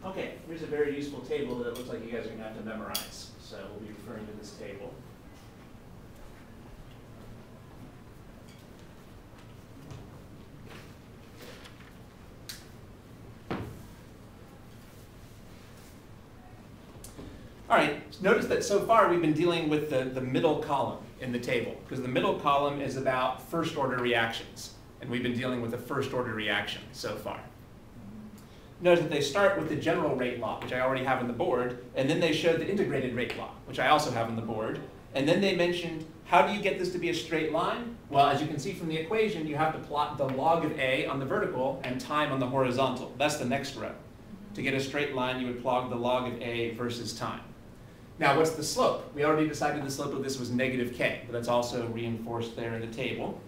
Okay, here's a very useful table that it looks like you guys are going to have to memorize. So we'll be referring to this table. All right, notice that so far we've been dealing with the middle column in the table, because the middle column is about first order reactions, and we've been dealing with the first order reaction so far. Notice that they start with the general rate law, which I already have on the board, and then they showed the integrated rate law, which I also have on the board, and then they mentioned, how do you get this to be a straight line? Well, as you can see from the equation, you have to plot the log of A on the vertical and time on the horizontal. That's the next row. To get a straight line, you would plot the log of A versus time. Now, what's the slope? We already decided the slope of this was negative k, but that's also reinforced there in the table.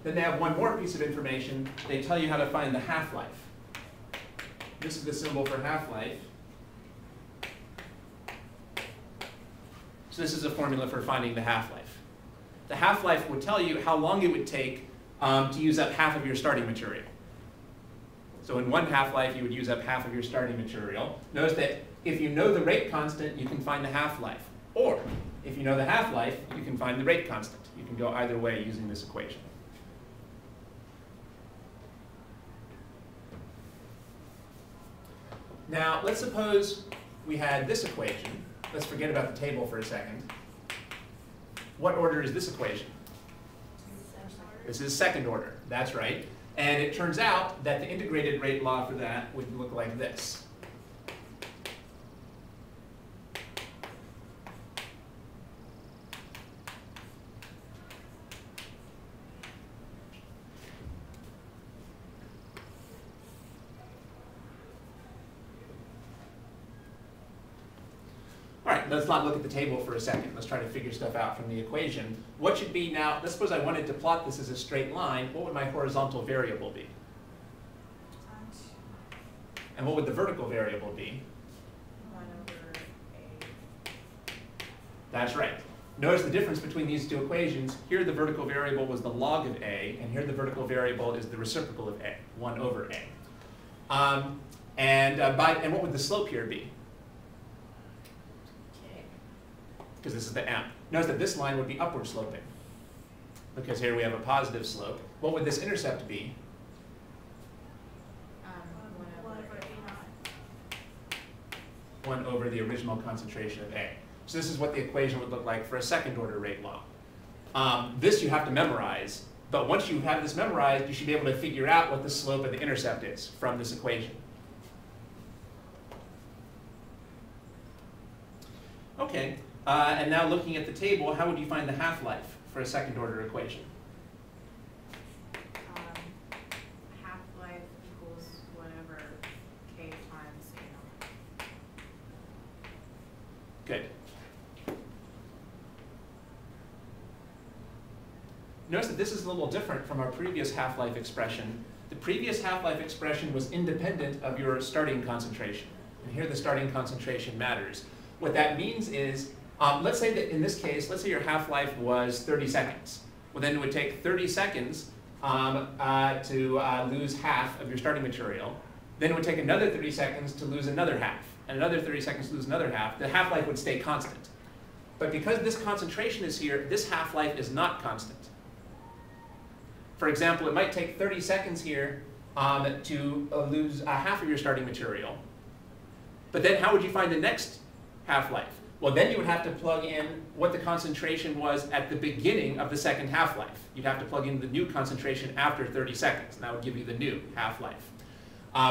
Then they have one more piece of information. They tell you how to find the half-life. This is the symbol for half-life. So this is a formula for finding the half-life. The half-life would tell you how long it would take to use up half of your starting material. So in one half-life, you would use up half of your starting material. Notice that if you know the rate constant, you can find the half-life. Or if you know the half-life, you can find the rate constant. You can go either way using this equation. Now, let's suppose we had this equation. Let's forget about the table for a second. What order is this equation? This is second order. That's right. And it turns out that the integrated rate law for that would look like this. All right, let's not look at the table for a second. Let's try to figure stuff out from the equation. What should be now, let's suppose I wanted to plot this as a straight line. What would my horizontal variable be? And what would the vertical variable be? 1 over A. That's right. Notice the difference between these two equations. Here the vertical variable was the log of A, and here the vertical variable is the reciprocal of A, 1 over A. And what would the slope here be? Because this is the m. Notice that this line would be upward sloping, because here we have a positive slope. What would this intercept be? 1 over the original concentration of A. So this is what the equation would look like for a second order rate law. This you have to memorize, but once you have this memorized, you should be able to figure out what the slope of the intercept is from this equation. Okay. And now looking at the table, how would you find the half-life for a second order equation? Half-life equals whatever k times A. Good. Notice that this is a little different from our previous half-life expression. The previous half-life expression was independent of your starting concentration. And here the starting concentration matters. What that means is, let's say that in this case, let's say your half-life was 30 seconds. Well, then it would take 30 seconds to lose half of your starting material. Then it would take another 30 seconds to lose another half, and another 30 seconds to lose another half. The half-life would stay constant. But because this concentration is here, this half-life is not constant. For example, it might take 30 seconds here to lose half of your starting material. But then how would you find the next half-life? Well, then you would have to plug in what the concentration was at the beginning of the second half-life. You'd have to plug in the new concentration after 30 seconds, and that would give you the new half-life.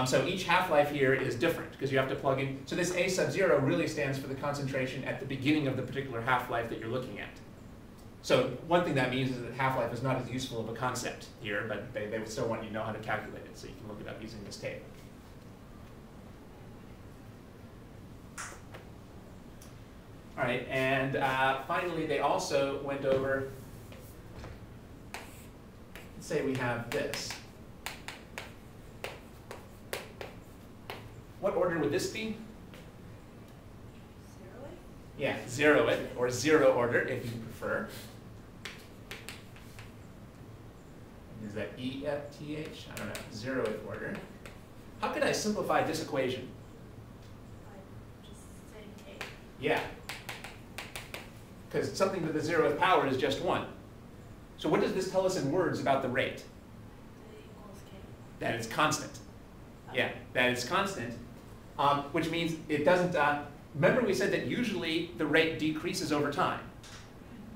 So each half-life here is different, because you have to plug in. So this A sub 0 really stands for the concentration at the beginning of the particular half-life that you're looking at. So one thing that means is that half-life is not as useful of a concept here, but they would still want you to know how to calculate it, so you can look it up using this table. All right, and finally, they also went over, let's say we have this. What order would this be? 0? Yeah, 0 it, or 0 order if you prefer. Is that E, F, T, H? I don't know, 0th order. How could I simplify this equation? Just saying k. Yeah. Because something to the 0th power is just 1. So what does this tell us in words about the rate? That it equals k. That it's constant. Yeah, that it's constant, which means it doesn't, remember we said that usually the rate decreases over time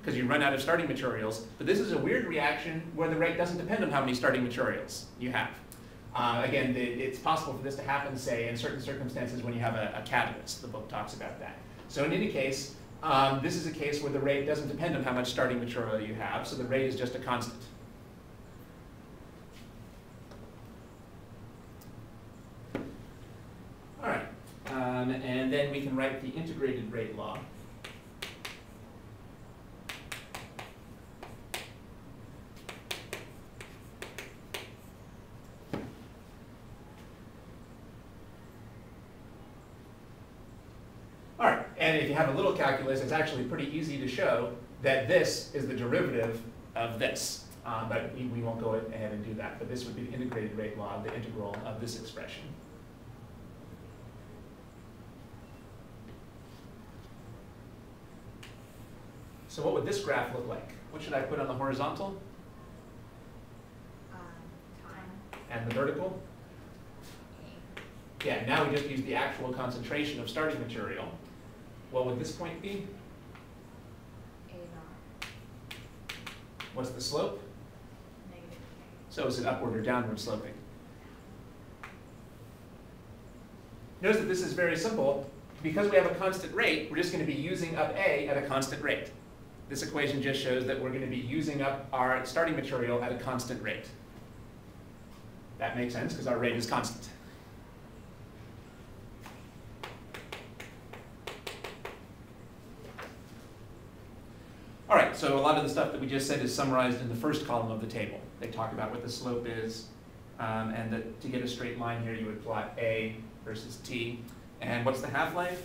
because you run out of starting materials, but this is a weird reaction where the rate doesn't depend on how many starting materials you have. Again, it's possible for this to happen, say, in certain circumstances when you have a catalyst. The book talks about that. So in any case, this is a case where the rate doesn't depend on how much starting material you have, so the rate is just a constant. All right, and then we can write the integrated rate law. All right, and if you have a little calculus, it's actually pretty easy to show that this is the derivative of this. But we won't go ahead and do that. But this would be the integrated rate law, the integral of this expression. So what would this graph look like? What should I put on the horizontal? Time. And the vertical? Yeah, now we just use the actual concentration of starting material. What would this point be? A naught. What's the slope? Negative k. So is it upward or downward sloping? Notice that this is very simple. Because we have a constant rate, we're just going to be using up A at a constant rate. This equation just shows that we're going to be using up our starting material at a constant rate. That makes sense because our rate is constant. All right, so a lot of the stuff that we just said is summarized in the first column of the table. They talk about what the slope is, and that to get a straight line here, you would plot A versus T. And what's the half-life?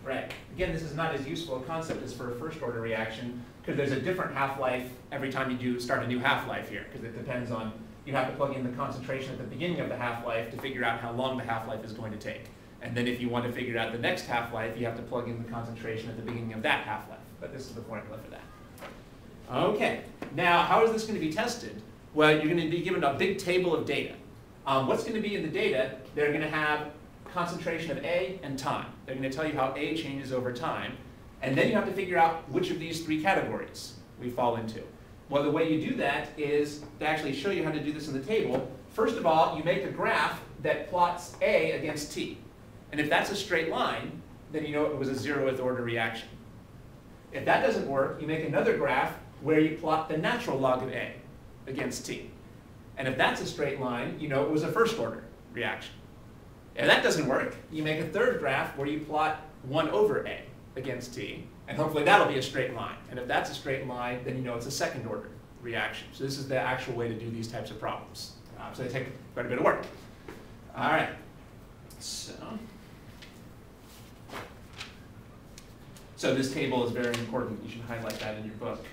Right. Again, this is not as useful a concept as for a first-order reaction because there's a different half-life every time you do start a new half-life here because it depends on, you have to plug in the concentration at the beginning of the half-life to figure out how long the half-life is going to take. And then if you want to figure out the next half-life, you have to plug in the concentration at the beginning of that half-life. But this is the formula for that. Okay. Now, how is this going to be tested? Well, you're going to be given a big table of data. What's going to be in the data? They're going to have concentration of A and time. They're going to tell you how A changes over time. And then you have to figure out which of these three categories we fall into. Well, the way you do that is to actually show you how to do this in the table. First of all, you make a graph that plots A against T. And if that's a straight line, then you know it was a 0th order reaction. If that doesn't work, you make another graph where you plot the natural log of A against T. And if that's a straight line, you know it was a first order reaction. If that doesn't work, you make a third graph where you plot 1 over A against T, and hopefully that'll be a straight line. And if that's a straight line, then you know it's a second order reaction. So this is the actual way to do these types of problems. So they take quite a bit of work. All right. So this table is very important. You should highlight that in your book.